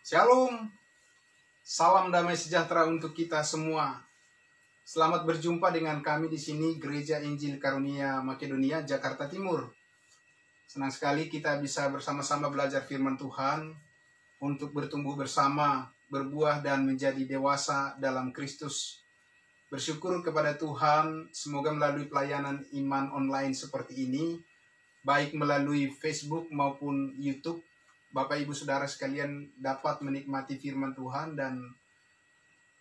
Shalom, salam damai sejahtera untuk kita semua. Selamat berjumpa dengan kami di sini Gereja Injil Karunia Makedonia, Jakarta Timur. Senang sekali kita bisa bersama-sama belajar firman Tuhan untuk bertumbuh bersama, berbuah dan menjadi dewasa dalam Kristus. Bersyukur kepada Tuhan, semoga melalui pelayanan iman online seperti ini, baik melalui Facebook maupun YouTube, Bapak Ibu Saudara sekalian dapat menikmati firman Tuhan dan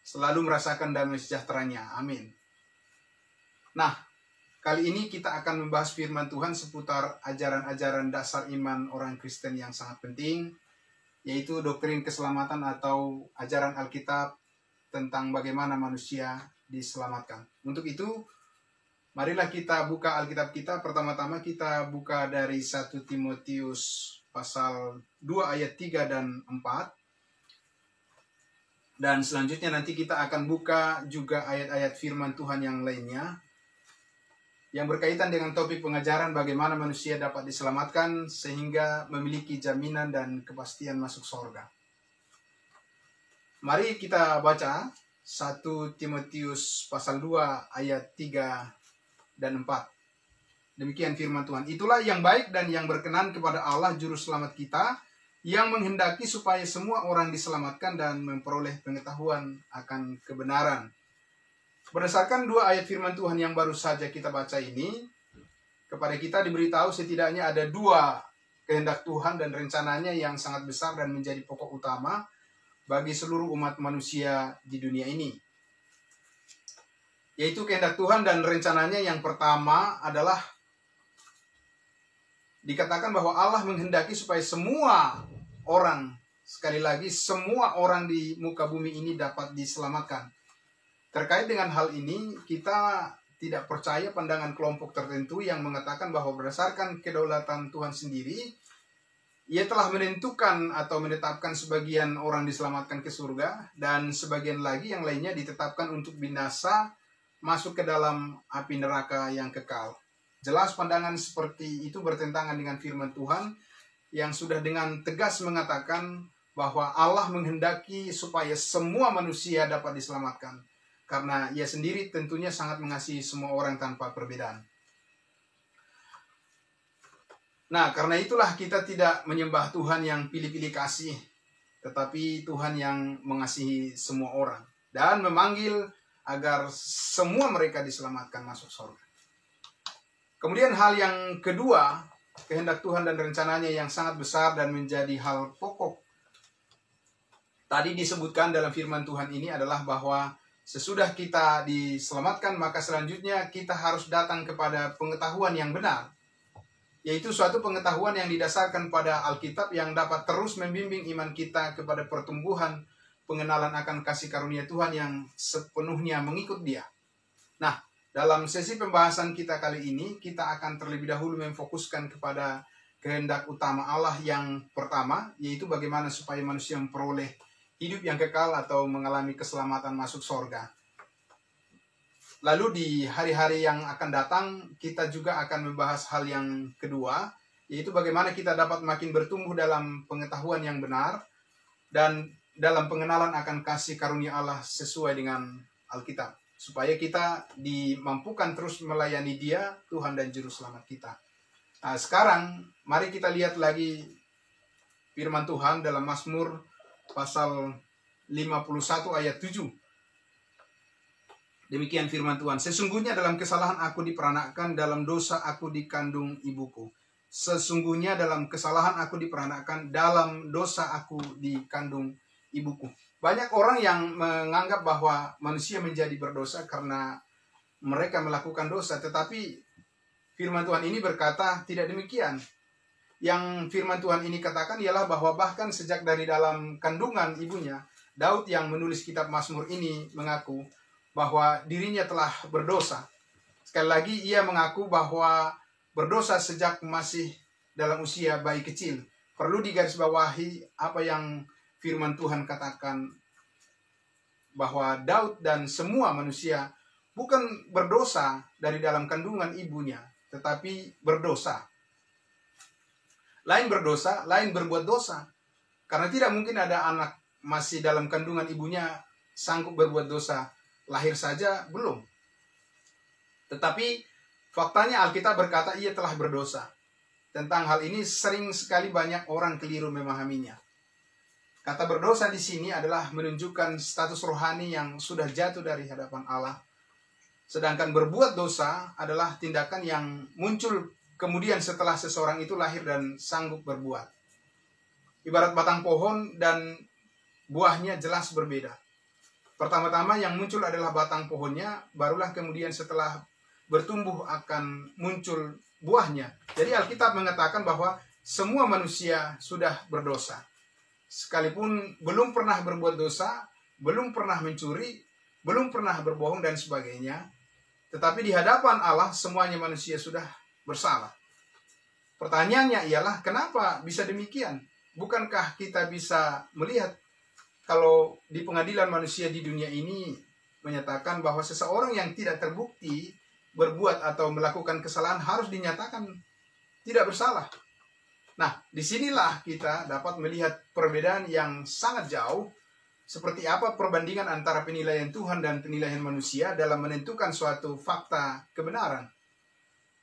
selalu merasakan damai sejahteranya. Amin. Nah, kali ini kita akan membahas firman Tuhan seputar ajaran-ajaran dasar iman orang Kristen yang sangat penting, yaitu doktrin keselamatan atau ajaran Alkitab tentang bagaimana manusia diselamatkan. Untuk itu, marilah kita buka Alkitab kita. Pertama-tama kita buka dari 1 Timotius pasal 2 ayat 3 dan 4. Dan selanjutnya nanti kita akan buka juga ayat-ayat firman Tuhan yang lainnya yang berkaitan dengan topik pengajaran bagaimana manusia dapat diselamatkan sehingga memiliki jaminan dan kepastian masuk surga. Mari kita baca 1 Timotius pasal 2 ayat 3 dan 4. Demikian firman Tuhan. Itulah yang baik dan yang berkenan kepada Allah Juru Selamat kita, yang menghendaki supaya semua orang diselamatkan dan memperoleh pengetahuan akan kebenaran. Berdasarkan 2 ayat firman Tuhan yang baru saja kita baca ini, kepada kita diberitahu setidaknya ada 2 kehendak Tuhan dan rencananya yang sangat besar dan menjadi pokok utama bagi seluruh umat manusia di dunia ini. Yaitu kehendak Tuhan dan rencananya yang pertama adalah dikatakan bahwa Allah menghendaki supaya semua orang, sekali lagi semua orang di muka bumi ini dapat diselamatkan. Terkait dengan hal ini, kita tidak percaya pandangan kelompok tertentu yang mengatakan bahwa berdasarkan kedaulatan Tuhan sendiri, Ia telah menentukan atau menetapkan sebagian orang diselamatkan ke surga, dan sebagian lagi yang lainnya ditetapkan untuk binasa, masuk ke dalam api neraka yang kekal. Jelas pandangan seperti itu bertentangan dengan firman Tuhan yang sudah dengan tegas mengatakan bahwa Allah menghendaki supaya semua manusia dapat diselamatkan. Karena Ia sendiri tentunya sangat mengasihi semua orang tanpa perbedaan. Nah, karena itulah kita tidak menyembah Tuhan yang pilih-pilih kasih, tetapi Tuhan yang mengasihi semua orang dan memanggil agar semua mereka diselamatkan masuk surga. Kemudian hal yang kedua, kehendak Tuhan dan rencananya yang sangat besar dan menjadi hal pokok. Tadi disebutkan dalam firman Tuhan ini adalah bahwa sesudah kita diselamatkan, maka selanjutnya kita harus datang kepada pengetahuan yang benar. Yaitu suatu pengetahuan yang didasarkan pada Alkitab yang dapat terus membimbing iman kita kepada pertumbuhan pengenalan akan kasih karunia Tuhan yang sepenuhnya mengikut Dia. Nah, dalam sesi pembahasan kita kali ini, kita akan terlebih dahulu memfokuskan kepada kehendak utama Allah yang pertama, yaitu bagaimana supaya manusia memperoleh hidup yang kekal atau mengalami keselamatan masuk surga. Lalu di hari-hari yang akan datang, kita juga akan membahas hal yang kedua, yaitu bagaimana kita dapat makin bertumbuh dalam pengetahuan yang benar dan dalam pengenalan akan kasih karunia Allah sesuai dengan Alkitab. Supaya kita dimampukan terus melayani Dia, Tuhan dan Juru Selamat kita. Nah, sekarang mari kita lihat lagi firman Tuhan dalam Mazmur pasal 51 ayat 7. Demikian firman Tuhan. Sesungguhnya dalam kesalahan aku diperanakkan, dalam dosa aku dikandung ibuku. Sesungguhnya dalam kesalahan aku diperanakkan, dalam dosa aku dikandung ibuku. Banyak orang yang menganggap bahwa manusia menjadi berdosa karena mereka melakukan dosa. Tetapi firman Tuhan ini berkata tidak demikian. Yang firman Tuhan ini katakan ialah bahwa bahkan sejak dari dalam kandungan ibunya, Daud yang menulis kitab Mazmur ini mengaku bahwa dirinya telah berdosa. Sekali lagi ia mengaku bahwa berdosa sejak masih dalam usia bayi kecil. Perlu digarisbawahi apa yang firman Tuhan katakan bahwa Daud dan semua manusia bukan berdosa dari dalam kandungan ibunya, tetapi berdosa. Lain berdosa, lain berbuat dosa. Karena tidak mungkin ada anak masih dalam kandungan ibunya sanggup berbuat dosa. Lahir saja belum. Tetapi faktanya Alkitab berkata ia telah berdosa. Tentang hal ini sering sekali banyak orang keliru memahaminya. Kata berdosa di sini adalah menunjukkan status rohani yang sudah jatuh dari hadapan Allah. Sedangkan berbuat dosa adalah tindakan yang muncul kemudian setelah seseorang itu lahir dan sanggup berbuat. Ibarat batang pohon dan buahnya jelas berbeda. Pertama-tama yang muncul adalah batang pohonnya, barulah kemudian setelah bertumbuh akan muncul buahnya. Jadi Alkitab mengatakan bahwa semua manusia sudah berdosa. Sekalipun belum pernah berbuat dosa, belum pernah mencuri, belum pernah berbohong dan sebagainya. Tetapi di hadapan Allah semuanya manusia sudah bersalah. Pertanyaannya ialah kenapa bisa demikian? Bukankah kita bisa melihat kalau di pengadilan manusia di dunia ini menyatakan bahwa seseorang yang tidak terbukti berbuat atau melakukan kesalahan harus dinyatakan tidak bersalah. Nah, disinilah kita dapat melihat perbedaan yang sangat jauh seperti apa perbandingan antara penilaian Tuhan dan penilaian manusia dalam menentukan suatu fakta kebenaran.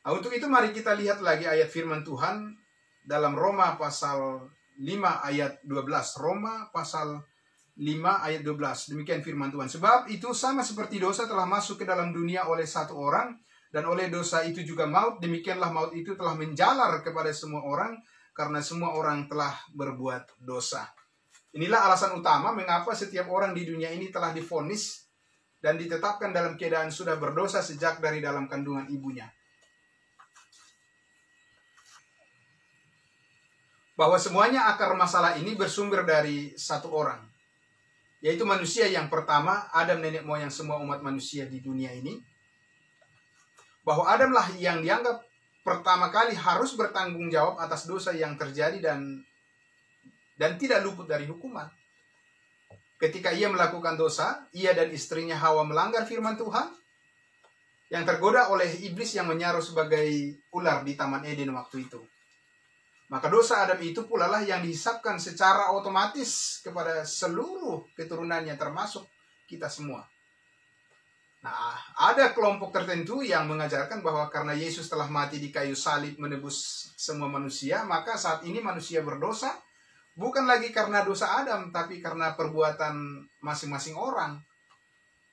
Nah, untuk itu mari kita lihat lagi ayat firman Tuhan dalam Roma pasal 5 ayat 12. Roma pasal 5 ayat 12. Demikian firman Tuhan. Sebab itu sama seperti dosa telah masuk ke dalam dunia oleh satu orang, dan oleh dosa itu juga maut, demikianlah maut itu telah menjalar kepada semua orang, karena semua orang telah berbuat dosa. Inilah alasan utama mengapa setiap orang di dunia ini telah divonis dan ditetapkan dalam keadaan sudah berdosa sejak dari dalam kandungan ibunya. Bahwa semuanya akar masalah ini bersumber dari satu orang, yaitu manusia yang pertama, Adam, nenek moyang semua umat manusia di dunia ini. Bahwa Adamlah yang dianggap pertama kali harus bertanggung jawab atas dosa yang terjadi dan tidak luput dari hukuman. Ketika ia melakukan dosa, ia dan istrinya Hawa melanggar firman Tuhan, yang tergoda oleh iblis yang menyaruh sebagai ular di Taman Eden waktu itu. Maka dosa Adam itu pula lah yang dihisapkan secara otomatis kepada seluruh keturunannya termasuk kita semua. Nah, ada kelompok tertentu yang mengajarkan bahwa karena Yesus telah mati di kayu salib menebus semua manusia, maka saat ini manusia berdosa bukan lagi karena dosa Adam, tapi karena perbuatan masing-masing orang.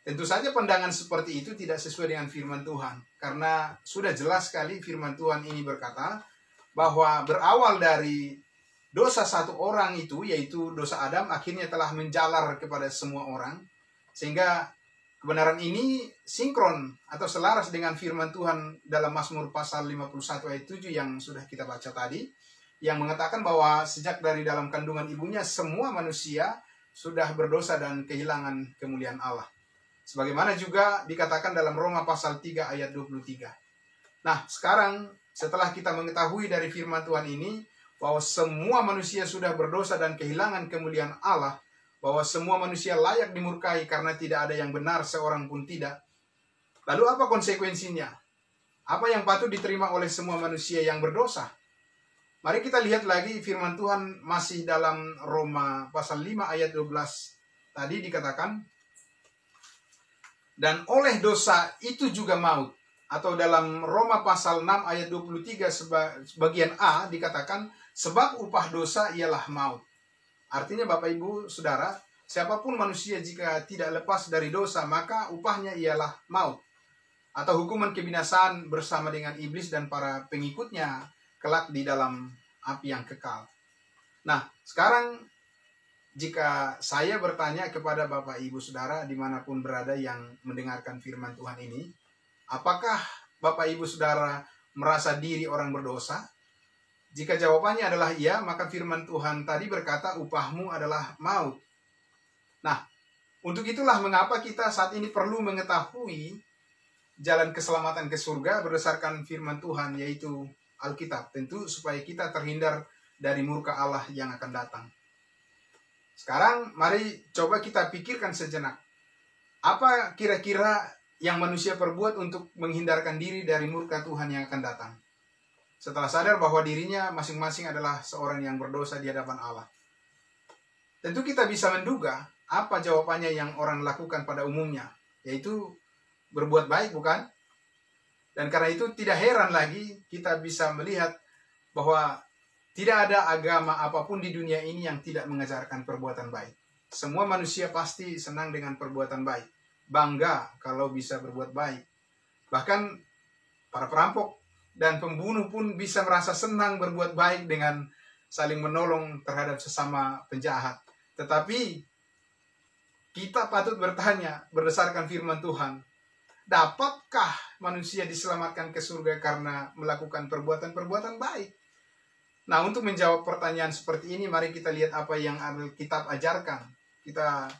Tentu saja pandangan seperti itu tidak sesuai dengan firman Tuhan. Karena sudah jelas sekali firman Tuhan ini berkata bahwa berawal dari dosa satu orang itu, yaitu dosa Adam, akhirnya telah menjalar kepada semua orang. Sehingga kebenaran ini sinkron atau selaras dengan firman Tuhan dalam Mazmur pasal 51 ayat 7 yang sudah kita baca tadi, yang mengatakan bahwa sejak dari dalam kandungan ibunya semua manusia sudah berdosa dan kehilangan kemuliaan Allah. Sebagaimana juga dikatakan dalam Roma pasal 3 ayat 23. Nah, sekarang setelah kita mengetahui dari firman Tuhan ini bahwa semua manusia sudah berdosa dan kehilangan kemuliaan Allah, bahwa semua manusia layak dimurkai karena tidak ada yang benar seorang pun tidak. Lalu apa konsekuensinya? Apa yang patut diterima oleh semua manusia yang berdosa? Mari kita lihat lagi firman Tuhan masih dalam Roma pasal 5 ayat 12. Tadi dikatakan, dan oleh dosa itu juga maut. Atau dalam Roma pasal 6 ayat 23 bagian A dikatakan, sebab upah dosa ialah maut. Artinya Bapak Ibu Saudara, siapapun manusia jika tidak lepas dari dosa, maka upahnya ialah maut. Atau hukuman kebinasaan bersama dengan iblis dan para pengikutnya kelak di dalam api yang kekal. Nah, sekarang jika saya bertanya kepada Bapak Ibu Saudara dimanapun berada yang mendengarkan firman Tuhan ini, apakah Bapak Ibu Saudara merasa diri orang berdosa? Jika jawabannya adalah iya, maka firman Tuhan tadi berkata upahmu adalah maut. Nah, untuk itulah mengapa kita saat ini perlu mengetahui jalan keselamatan ke surga berdasarkan firman Tuhan, yaitu Alkitab. Tentu supaya kita terhindar dari murka Allah yang akan datang. Sekarang mari coba kita pikirkan sejenak. Apa kira-kira yang manusia perbuat untuk menghindarkan diri dari murka Tuhan yang akan datang? Setelah sadar bahwa dirinya masing-masing adalah seorang yang berdosa di hadapan Allah. Tentu kita bisa menduga apa jawabannya yang orang lakukan pada umumnya, yaitu berbuat baik, bukan? Dan karena itu tidak heran lagi kita bisa melihat bahwa tidak ada agama apapun di dunia ini yang tidak mengajarkan perbuatan baik. Semua manusia pasti senang dengan perbuatan baik, bangga kalau bisa berbuat baik. Bahkan para perampok dan pembunuh pun bisa merasa senang berbuat baik dengan saling menolong terhadap sesama penjahat. Tetapi kita patut bertanya berdasarkan firman Tuhan, dapatkah manusia diselamatkan ke surga karena melakukan perbuatan-perbuatan baik? Nah, untuk menjawab pertanyaan seperti ini, mari kita lihat apa yang Alkitab ajarkan. Kita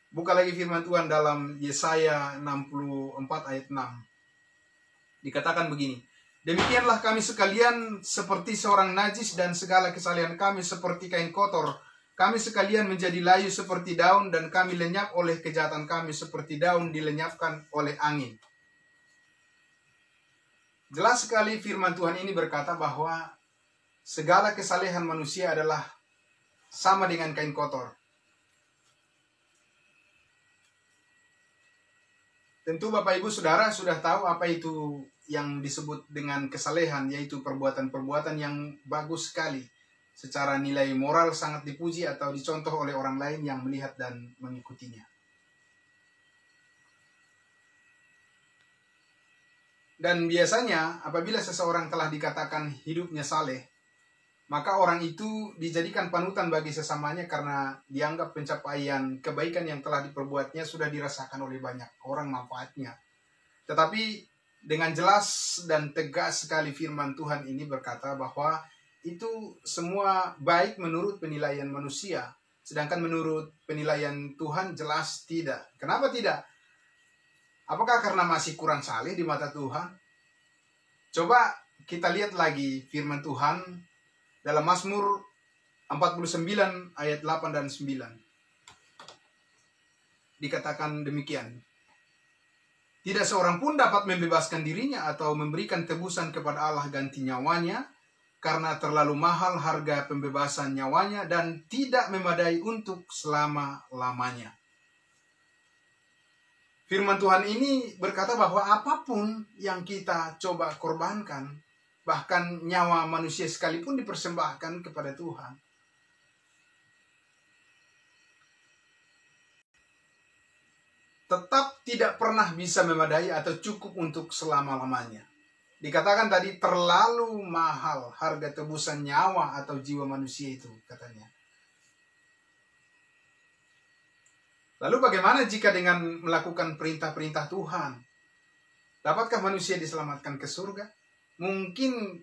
buka lagi firman Tuhan dalam Yesaya 64 ayat 6. Dikatakan begini, demikianlah kami sekalian seperti seorang najis dan segala kesalahan kami seperti kain kotor. Kami sekalian menjadi layu seperti daun dan kami lenyap oleh kejahatan kami seperti daun dilenyapkan oleh angin. Jelas sekali firman Tuhan ini berkata bahwa segala kesalehan manusia adalah sama dengan kain kotor. Tentu Bapak Ibu Saudara sudah tahu apa itu yang disebut dengan kesalehan, yaitu perbuatan-perbuatan yang bagus sekali. Secara nilai moral sangat dipuji atau dicontoh oleh orang lain yang melihat dan mengikutinya. Dan biasanya apabila seseorang telah dikatakan hidupnya saleh, maka orang itu dijadikan panutan bagi sesamanya karena dianggap pencapaian kebaikan yang telah diperbuatnya sudah dirasakan oleh banyak orang manfaatnya. Tetapi dengan jelas dan tegas sekali firman Tuhan ini berkata bahwa itu semua baik menurut penilaian manusia. Sedangkan menurut penilaian Tuhan jelas tidak. Kenapa tidak? Apakah karena masih kurang saleh di mata Tuhan? Coba kita lihat lagi firman Tuhan dalam Mazmur 49 ayat 8 dan 9. Dikatakan demikian. Tidak seorang pun dapat membebaskan dirinya atau memberikan tebusan kepada Allah ganti nyawanya, karena terlalu mahal harga pembebasan nyawanya dan tidak memadai untuk selama-lamanya. Firman Tuhan ini berkata bahwa apapun yang kita coba korbankan, bahkan nyawa manusia sekalipun dipersembahkan kepada Tuhan, tetap tidak pernah bisa memadai atau cukup untuk selama-lamanya. Dikatakan tadi terlalu mahal harga tebusan nyawa atau jiwa manusia itu, katanya. Lalu bagaimana jika dengan melakukan perintah-perintah Tuhan? Dapatkah manusia diselamatkan ke surga? Mungkin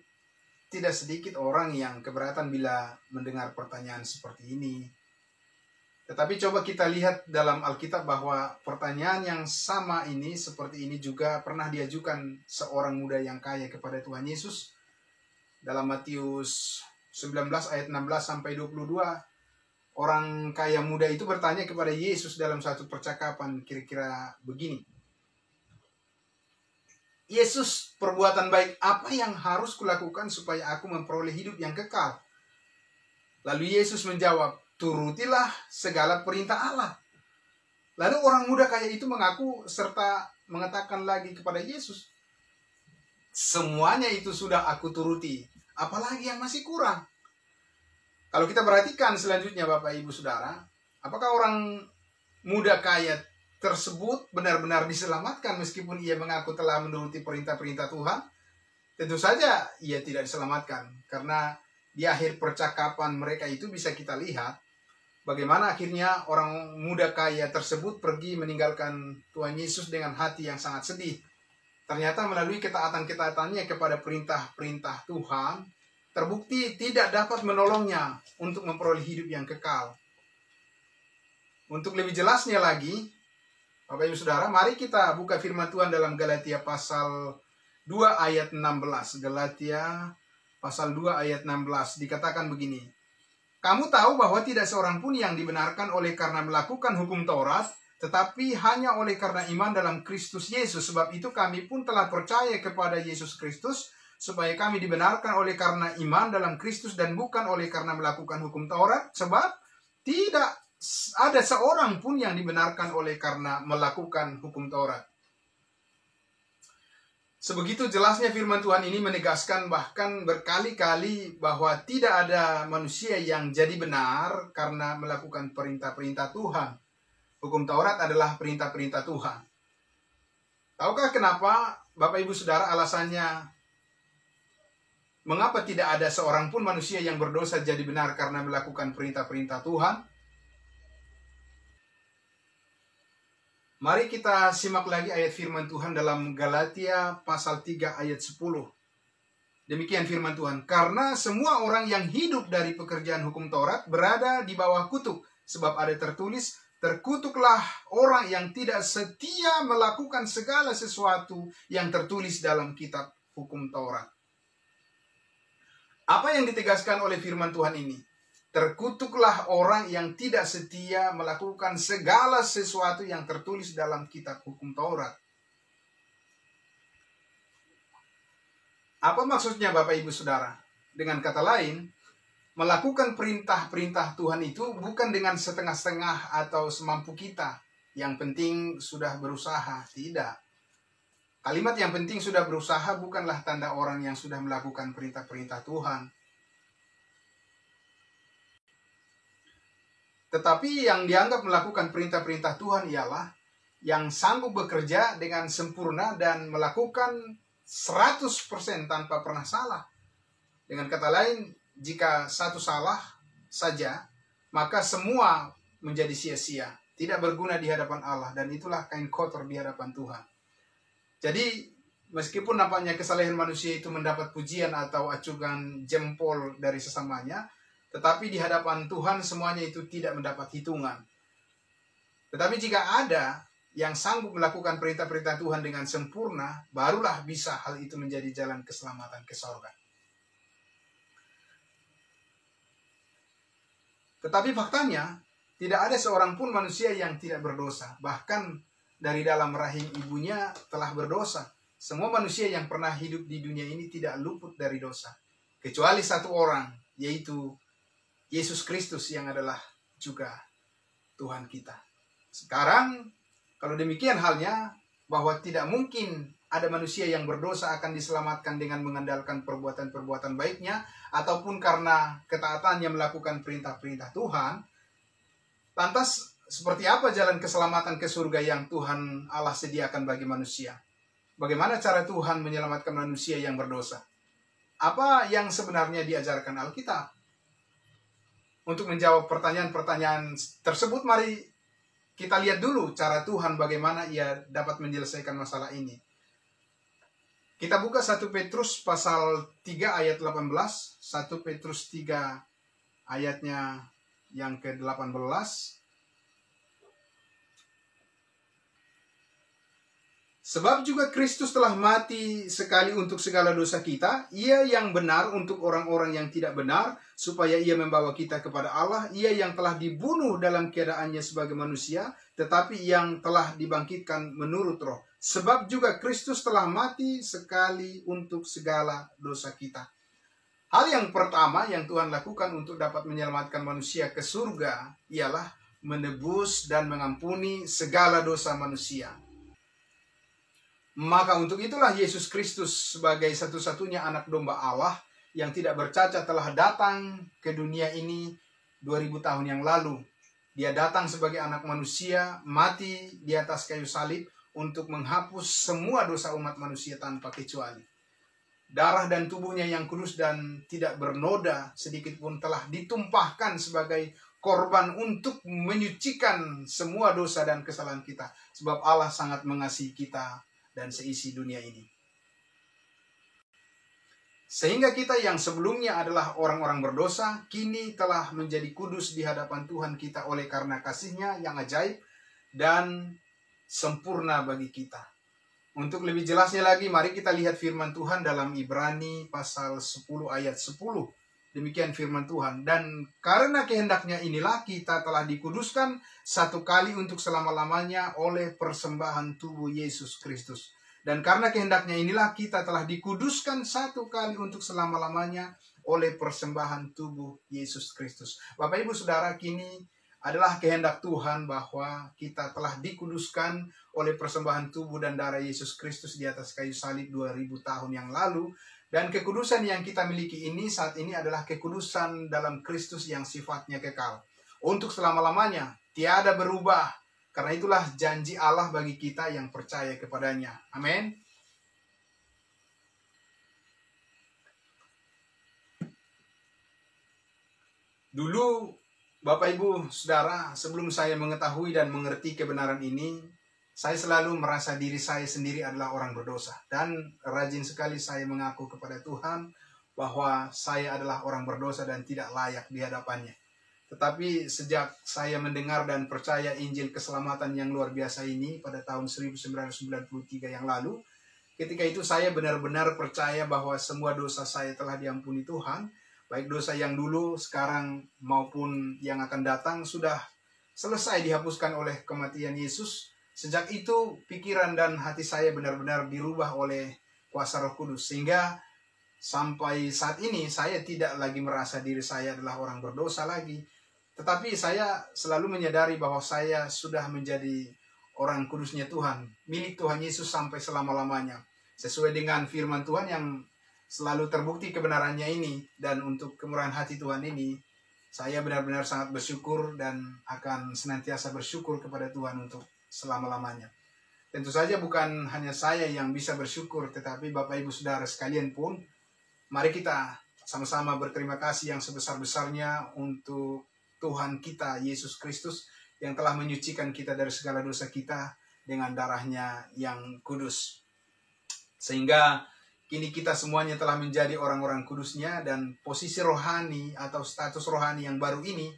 tidak sedikit orang yang keberatan bila mendengar pertanyaan seperti ini. Tetapi coba kita lihat dalam Alkitab bahwa pertanyaan yang sama ini, seperti ini juga pernah diajukan seorang muda yang kaya kepada Tuhan Yesus. Dalam Matius 19 ayat 16 sampai 22, orang kaya muda itu bertanya kepada Yesus dalam satu percakapan kira-kira begini. Yesus, perbuatan baik apa yang harus kulakukan supaya aku memperoleh hidup yang kekal? Lalu Yesus menjawab, turutilah segala perintah Allah. Lalu orang muda kaya itu mengaku serta mengatakan lagi kepada Yesus, semuanya itu sudah aku turuti, apalagi yang masih kurang? Kalau kita perhatikan selanjutnya Bapak Ibu Saudara, apakah orang muda kaya tersebut benar-benar diselamatkan meskipun ia mengaku telah menuruti perintah-perintah Tuhan? Tentu saja ia tidak diselamatkan, karena di akhir percakapan mereka itu bisa kita lihat bagaimana akhirnya orang muda kaya tersebut pergi meninggalkan Tuhan Yesus dengan hati yang sangat sedih. Ternyata melalui ketaatan-ketaatannya kepada perintah-perintah Tuhan, terbukti tidak dapat menolongnya untuk memperoleh hidup yang kekal. Untuk lebih jelasnya lagi, Bapak Ibu Saudara, mari kita buka firman Tuhan dalam Galatia pasal 2 ayat 16. Galatia pasal 2 ayat 16 dikatakan begini. Kamu tahu bahwa tidak seorang pun yang dibenarkan oleh karena melakukan hukum Taurat, tetapi hanya oleh karena iman dalam Kristus Yesus. Sebab itu kami pun telah percaya kepada Yesus Kristus, supaya kami dibenarkan oleh karena iman dalam Kristus dan bukan oleh karena melakukan hukum Taurat. Sebab Tidak ada seorang pun yang dibenarkan oleh karena melakukan hukum Taurat. Sebegitu jelasnya firman Tuhan ini menegaskan bahkan berkali-kali bahwa tidak ada manusia yang jadi benar karena melakukan perintah-perintah Tuhan. Hukum Taurat adalah perintah-perintah Tuhan. Tahukah kenapa, Bapak Ibu Saudara, alasannya mengapa tidak ada seorang pun manusia yang berdosa jadi benar karena melakukan perintah-perintah Tuhan? Mari kita simak lagi ayat firman Tuhan dalam Galatia pasal 3 ayat 10. Demikian firman Tuhan. Karena semua orang yang hidup dari pekerjaan hukum Taurat berada di bawah kutuk. Sebab ada tertulis, terkutuklah orang yang tidak setia melakukan segala sesuatu yang tertulis dalam kitab hukum Taurat. Apa yang ditegaskan oleh firman Tuhan ini? Terkutuklah orang yang tidak setia melakukan segala sesuatu yang tertulis dalam kitab hukum Taurat. Apa maksudnya Bapak Ibu Saudara? Dengan kata lain, melakukan perintah-perintah Tuhan itu bukan dengan setengah-setengah atau semampu kita. Yang penting sudah berusaha. Tidak. Kalimat yang penting sudah berusaha bukanlah tanda orang yang sudah melakukan perintah-perintah Tuhan. Tetapi yang dianggap melakukan perintah-perintah Tuhan ialah yang sanggup bekerja dengan sempurna dan melakukan 100% tanpa pernah salah. Dengan kata lain, jika satu salah saja, maka semua menjadi sia-sia, tidak berguna di hadapan Allah, dan itulah kain kotor di hadapan Tuhan. Jadi, meskipun nampaknya kesalahan manusia itu mendapat pujian atau acungan jempol dari sesamanya, tetapi di hadapan Tuhan semuanya itu tidak mendapat hitungan. Tetapi jika ada yang sanggup melakukan perintah-perintah Tuhan dengan sempurna, barulah bisa hal itu menjadi jalan keselamatan ke surga. Tetapi faktanya, tidak ada seorang pun manusia yang tidak berdosa. Bahkan dari dalam rahim ibunya telah berdosa. Semua manusia yang pernah hidup di dunia ini tidak luput dari dosa. Kecuali satu orang, yaitu Yesus Kristus yang adalah juga Tuhan kita. Sekarang, kalau demikian halnya, bahwa tidak mungkin ada manusia yang berdosa akan diselamatkan dengan mengandalkan perbuatan-perbuatan baiknya, ataupun karena ketaatannya melakukan perintah-perintah Tuhan, lantas seperti apa jalan keselamatan ke surga yang Tuhan Allah sediakan bagi manusia? Bagaimana cara Tuhan menyelamatkan manusia yang berdosa? Apa yang sebenarnya diajarkan Alkitab? Untuk menjawab pertanyaan-pertanyaan tersebut, mari kita lihat dulu cara Tuhan bagaimana ia dapat menyelesaikan masalah ini. Kita buka 1 Petrus pasal 3 ayat 18. 1 Petrus 3 ayatnya yang ke-18. Sebab juga Kristus telah mati sekali untuk segala dosa kita, ia yang benar untuk orang-orang yang tidak benar, supaya ia membawa kita kepada Allah, ia yang telah dibunuh dalam keadaannya sebagai manusia, tetapi yang telah dibangkitkan menurut roh. Sebab juga Kristus telah mati sekali untuk segala dosa kita. Hal yang pertama yang Tuhan lakukan untuk dapat menyelamatkan manusia ke surga, ialah menebus dan mengampuni segala dosa manusia. Maka untuk itulah Yesus Kristus sebagai satu-satunya anak domba Allah yang tidak bercacat telah datang ke dunia ini 2000 tahun yang lalu. Dia datang sebagai anak manusia, mati di atas kayu salib untuk menghapus semua dosa umat manusia tanpa kecuali. Darah dan tubuhnya yang kudus dan tidak bernoda sedikit pun telah ditumpahkan sebagai korban untuk menyucikan semua dosa dan kesalahan kita. Sebab Allah sangat mengasihi kita dan seisi dunia ini. Sehingga kita yang sebelumnya adalah orang-orang berdosa, kini telah menjadi kudus di hadapan Tuhan kita oleh karena kasih-Nya yang ajaib dan sempurna bagi kita. Untuk lebih jelasnya lagi, mari kita lihat firman Tuhan dalam Ibrani pasal 10 ayat 10. Demikian firman Tuhan. Dan karena kehendaknya inilah kita telah dikuduskan satu kali untuk selama-lamanya oleh persembahan tubuh Yesus Kristus. Dan karena kehendaknya inilah kita telah dikuduskan satu kali untuk selama-lamanya oleh persembahan tubuh Yesus Kristus. Bapak Ibu Saudara, kini adalah kehendak Tuhan bahwa kita telah dikuduskan oleh persembahan tubuh dan darah Yesus Kristus di atas kayu salib 2000 tahun yang lalu. Dan kekudusan yang kita miliki ini saat ini adalah kekudusan dalam Kristus yang sifatnya kekal. Untuk selama-lamanya, tiada berubah. Karena itulah janji Allah bagi kita yang percaya kepadanya. Amin. Dulu, Bapak Ibu Saudara, sebelum saya mengetahui dan mengerti kebenaran ini, saya selalu merasa diri saya sendiri adalah orang berdosa. Dan rajin sekali saya mengaku kepada Tuhan bahwa saya adalah orang berdosa dan tidak layak di hadapannya. Tetapi sejak saya mendengar dan percaya Injil keselamatan yang luar biasa ini pada tahun 1993 yang lalu, ketika itu saya benar-benar percaya bahwa semua dosa saya telah diampuni Tuhan. Baik dosa yang dulu, sekarang, maupun yang akan datang sudah selesai dihapuskan oleh kematian Yesus. Sejak itu, pikiran dan hati saya benar-benar dirubah oleh kuasa Roh Kudus. Sehingga sampai saat ini, saya tidak lagi merasa diri saya adalah orang berdosa lagi. Tetapi saya selalu menyadari bahwa saya sudah menjadi orang kudusnya Tuhan, milik Tuhan Yesus sampai selama-lamanya. Sesuai dengan firman Tuhan yang selalu terbukti kebenarannya ini, dan untuk kemurahan hati Tuhan ini, saya benar-benar sangat bersyukur dan akan senantiasa bersyukur kepada Tuhan untuk selama-lamanya. Tentu saja bukan hanya saya yang bisa bersyukur, tetapi Bapak Ibu Saudara sekalian pun, mari kita sama-sama berterima kasih yang sebesar-besarnya untuk Tuhan kita, Yesus Kristus, yang telah menyucikan kita dari segala dosa kita dengan darahnya yang kudus. Sehingga kini kita semuanya telah menjadi orang-orang kudusnya, dan posisi rohani atau status rohani yang baru ini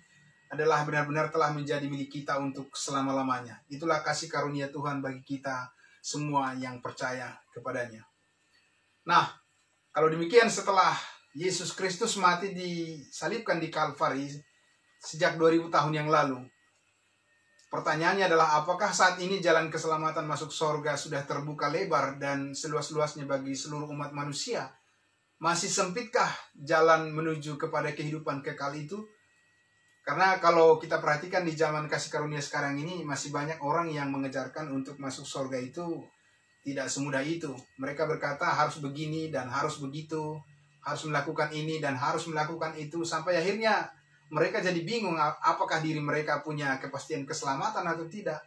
adalah benar-benar telah menjadi milik kita untuk selama-lamanya. Itulah kasih karunia Tuhan bagi kita semua yang percaya kepadanya. Nah, kalau demikian setelah Yesus Kristus mati disalibkan di Kalvari sejak 2000 tahun yang lalu, pertanyaannya adalah apakah saat ini jalan keselamatan masuk sorga sudah terbuka lebar dan seluas-luasnya bagi seluruh umat manusia? Masih sempitkah jalan menuju kepada kehidupan kekal itu? Karena kalau kita perhatikan di zaman kasih karunia sekarang ini, masih banyak orang yang mengejarkan untuk masuk sorga itu tidak semudah itu. Mereka berkata harus begini dan harus begitu, harus melakukan ini dan harus melakukan itu, sampai akhirnya mereka jadi bingung apakah diri mereka punya kepastian keselamatan atau tidak.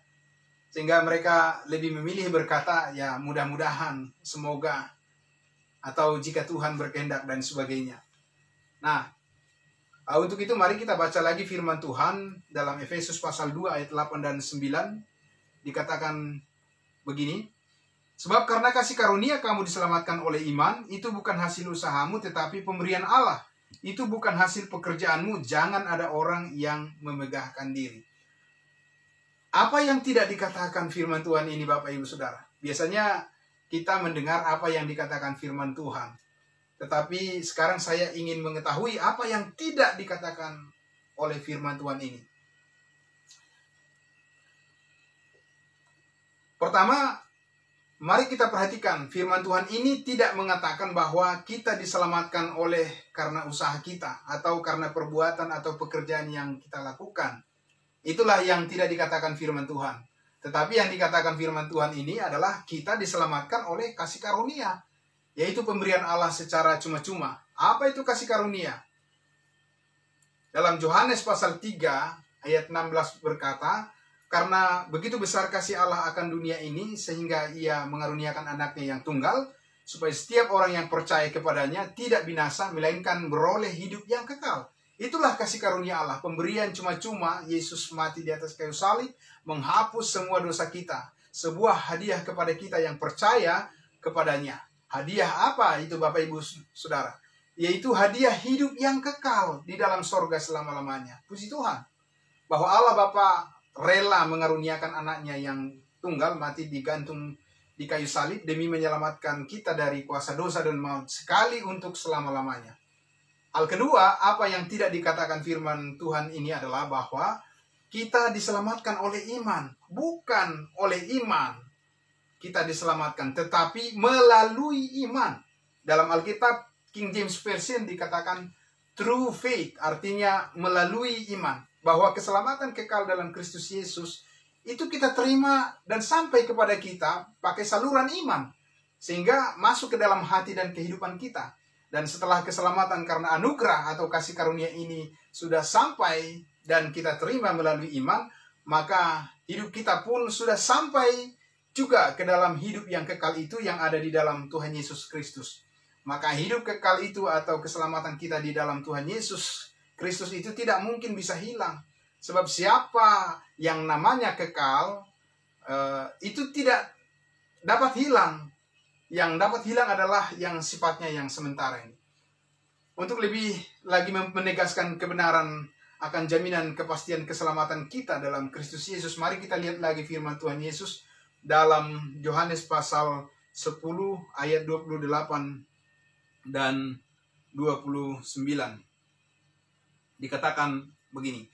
Sehingga mereka lebih memilih berkata, ya mudah-mudahan, semoga, atau jika Tuhan berkehendak dan sebagainya. Nah, untuk itu mari kita baca lagi firman Tuhan dalam Efesus pasal 2 ayat 8 dan 9. Dikatakan begini, sebab karena kasih karunia kamu diselamatkan oleh iman, itu bukan hasil usahamu tetapi pemberian Allah. Itu bukan hasil pekerjaanmu, jangan ada orang yang memegahkan diri. Apa yang tidak dikatakan firman Tuhan ini Bapak Ibu Saudara? Biasanya kita mendengar apa yang dikatakan firman Tuhan. Tetapi sekarang saya ingin mengetahui apa yang tidak dikatakan oleh firman Tuhan ini. Pertama, mari kita perhatikan, firman Tuhan ini tidak mengatakan bahwa kita diselamatkan oleh karena usaha kita, atau karena perbuatan atau pekerjaan yang kita lakukan. Itulah yang tidak dikatakan firman Tuhan. Tetapi yang dikatakan firman Tuhan ini adalah kita diselamatkan oleh kasih karunia, yaitu pemberian Allah secara cuma-cuma. Apa itu kasih karunia? Dalam Yohanes pasal 3 ayat 16 berkata, karena begitu besar kasih Allah akan dunia ini, sehingga ia mengaruniakan anaknya yang tunggal, supaya setiap orang yang percaya kepadanya tidak binasa, melainkan beroleh hidup yang kekal. Itulah kasih karunia Allah, pemberian cuma-cuma. Yesus mati di atas kayu salib, menghapus semua dosa kita. Sebuah hadiah kepada kita yang percaya kepadanya. Hadiah apa itu Bapak Ibu Saudara? Yaitu hadiah hidup yang kekal di dalam sorga selama-lamanya. Puji Tuhan, bahwa Allah Bapa rela mengaruniakan anaknya yang tunggal mati digantung di kayu salib demi menyelamatkan kita dari kuasa dosa dan maut sekali untuk selama-lamanya. Hal kedua, apa yang tidak dikatakan firman Tuhan ini adalah bahwa kita diselamatkan oleh iman. Bukan oleh iman kita diselamatkan, tetapi melalui iman. Dalam Alkitab King James Version dikatakan true faith, artinya melalui iman. Bahwa keselamatan kekal dalam Kristus Yesus itu kita terima dan sampai kepada kita pakai saluran iman. Sehingga masuk ke dalam hati dan kehidupan kita. Dan setelah keselamatan karena anugerah atau kasih karunia ini sudah sampai dan kita terima melalui iman, maka hidup kita pun sudah sampai juga ke dalam hidup yang kekal itu yang ada di dalam Tuhan Yesus Kristus. Maka hidup kekal itu atau keselamatan kita di dalam Tuhan Yesus Kristus itu tidak mungkin bisa hilang. Sebab siapa yang namanya kekal, itu tidak dapat hilang. Yang dapat hilang adalah yang sifatnya yang sementara ini. Untuk lebih lagi menegaskan kebenaran akan jaminan kepastian keselamatan kita dalam Kristus Yesus, mari kita lihat lagi firman Tuhan Yesus dalam Yohanes pasal 10 ayat 28 dan 29. Dikatakan begini,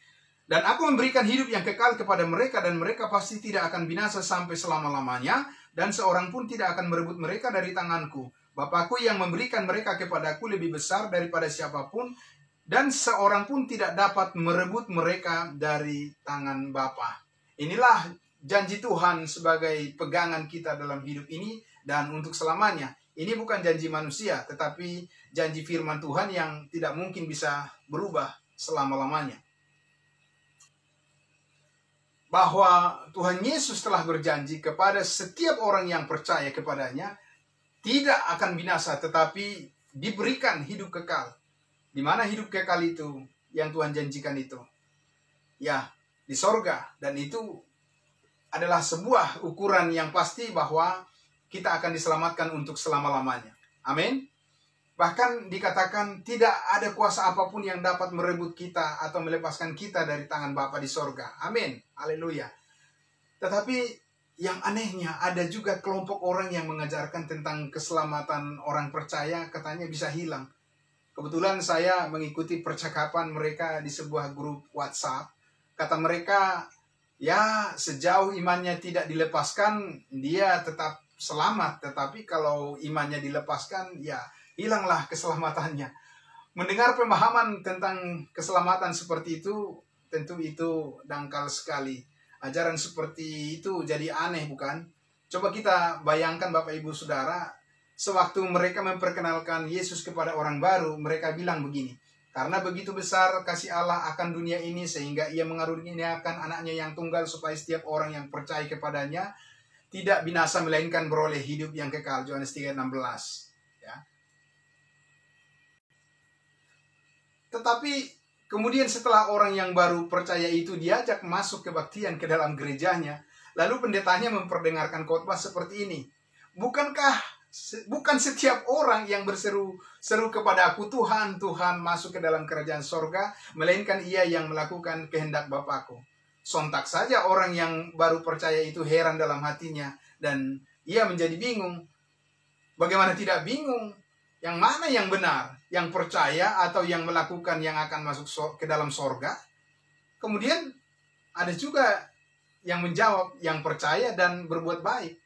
dan aku memberikan hidup yang kekal kepada mereka, dan mereka pasti tidak akan binasa sampai selama-lamanya, dan seorang pun tidak akan merebut mereka dari tanganku. Bapakku yang memberikan mereka kepadaku lebih besar daripada siapapun, dan seorang pun tidak dapat merebut mereka dari tangan Bapa. Inilah janji Tuhan sebagai pegangan kita dalam hidup ini dan untuk selamanya. Ini bukan janji manusia, tetapi janji firman Tuhan yang tidak mungkin bisa berubah selama-lamanya. Bahwa Tuhan Yesus telah berjanji kepada setiap orang yang percaya kepadanya tidak akan binasa, tetapi diberikan hidup kekal. Di mana hidup kekal itu yang Tuhan janjikan itu? Ya, di sorga. Dan itu adalah sebuah ukuran yang pasti bahwa kita akan diselamatkan untuk selama-lamanya. Amin. Bahkan dikatakan tidak ada kuasa apapun yang dapat merebut kita atau melepaskan kita dari tangan Bapa di sorga. Amin. Haleluya. Tetapi yang anehnya ada juga kelompok orang yang mengajarkan tentang keselamatan orang percaya katanya bisa hilang. Kebetulan saya mengikuti percakapan mereka di sebuah grup WhatsApp. Kata mereka, ya sejauh imannya tidak dilepaskan, dia tetap selamat. Tetapi kalau imannya dilepaskan, ya hilanglah keselamatannya. Mendengar pemahaman tentang keselamatan seperti itu, tentu itu dangkal sekali. Ajaran seperti itu jadi aneh, bukan? Coba kita bayangkan Bapak Ibu Saudara, sewaktu mereka memperkenalkan Yesus kepada orang baru, mereka bilang begini, karena begitu besar kasih Allah akan dunia ini sehingga ia mengaruniakan anaknya yang tunggal supaya setiap orang yang percaya kepadanya tidak binasa melainkan beroleh hidup yang kekal. Yohanes 3:16. Ya. Tetapi kemudian setelah orang yang baru percaya itu diajak masuk kebaktian ke dalam gerejanya, lalu pendetanya memperdengarkan khotbah seperti ini. Bukan setiap orang yang berseru kepada aku, Tuhan, Tuhan, masuk ke dalam kerajaan sorga, melainkan ia yang melakukan kehendak Bapakku. Sontak saja orang yang baru percaya itu heran dalam hatinya, dan ia menjadi bingung. Bagaimana tidak bingung? Yang mana yang benar? Yang percaya atau yang melakukan yang akan masuk ke dalam sorga? Kemudian ada juga yang menjawab, yang percaya dan berbuat baik.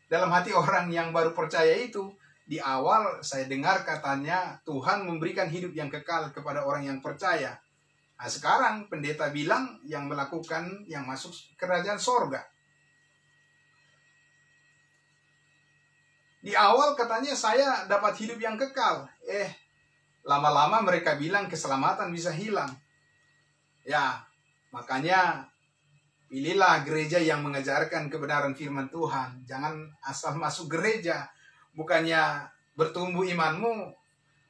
Dalam hati orang yang baru percaya itu, di awal saya dengar katanya Tuhan memberikan hidup yang kekal kepada orang yang percaya. Nah, sekarang pendeta bilang yang melakukan yang masuk kerajaan sorga. Di awal katanya saya dapat hidup yang kekal. Lama-lama mereka bilang keselamatan bisa hilang. Ya, makanya pilihlah gereja yang mengajarkan kebenaran firman Tuhan. Jangan asal masuk gereja. Bukannya bertumbuh imanmu,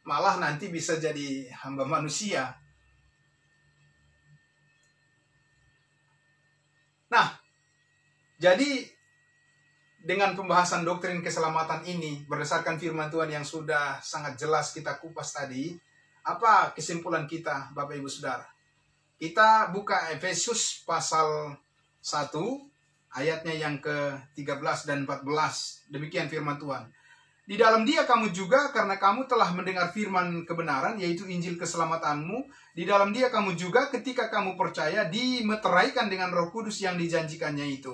malah nanti bisa jadi hamba manusia. Nah, jadi dengan pembahasan doktrin keselamatan ini, berdasarkan firman Tuhan yang sudah sangat jelas kita kupas tadi, apa kesimpulan kita, Bapak Ibu Saudara? Kita buka Efesus pasal 1, ayatnya yang ke-13 dan 14. Demikian firman Tuhan. Di dalam dia kamu juga, karena kamu telah mendengar firman kebenaran, yaitu Injil keselamatanmu. Di dalam dia kamu juga, ketika kamu percaya, dimeteraikan dengan Roh Kudus yang dijanjikannya itu.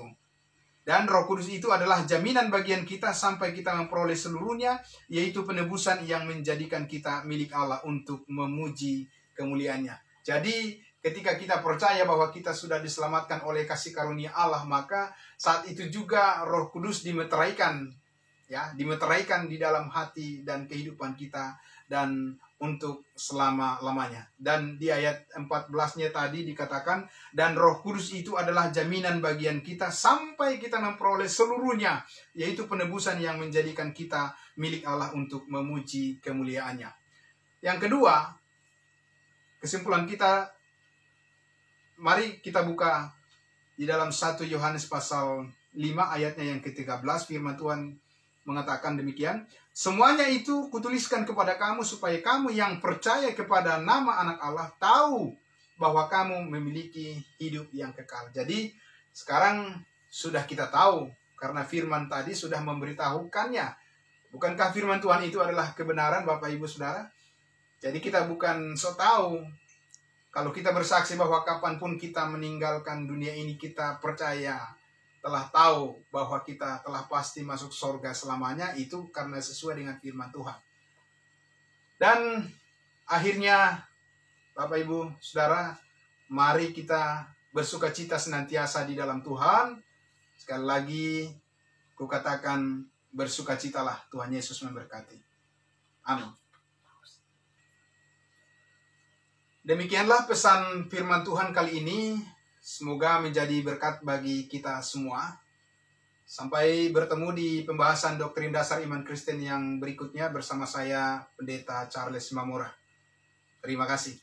Dan Roh Kudus itu adalah jaminan bagian kita sampai kita memperoleh seluruhnya, yaitu penebusan yang menjadikan kita milik Allah untuk memuji kemuliaannya. Jadi ketika kita percaya bahwa kita sudah diselamatkan oleh kasih karunia Allah, maka saat itu juga Roh Kudus dimeteraikan, ya, dimeteraikan di dalam hati dan kehidupan kita dan untuk selama-lamanya. Dan di ayat 14-nya tadi dikatakan, dan Roh Kudus itu adalah jaminan bagian kita sampai kita memperoleh seluruhnya, yaitu penebusan yang menjadikan kita milik Allah untuk memuji kemuliaannya. Yang kedua, kesimpulan kita, mari kita buka di dalam 1 Yohanes pasal 5 ayatnya yang ke-13, firman Tuhan mengatakan demikian, semuanya itu kutuliskan kepada kamu supaya kamu yang percaya kepada nama anak Allah tahu bahwa kamu memiliki hidup yang kekal. Jadi sekarang sudah kita tahu karena firman tadi sudah memberitahukannya. Bukankah firman Tuhan itu adalah kebenaran, Bapak Ibu Saudara? Jadi kita bukan so tahu. Kalau kita bersaksi bahwa kapanpun kita meninggalkan dunia ini, kita percaya telah tahu bahwa kita telah pasti masuk surga selamanya, itu karena sesuai dengan firman Tuhan. Dan akhirnya Bapak Ibu Saudara, mari kita bersukacita senantiasa di dalam Tuhan. Sekali lagi kukatakan bersukacitalah, Tuhan Yesus memberkati. Amin. Demikianlah pesan firman Tuhan kali ini. Semoga menjadi berkat bagi kita semua. Sampai bertemu di pembahasan doktrin dasar iman Kristen yang berikutnya bersama saya, Pendeta Charles Mamora. Terima kasih.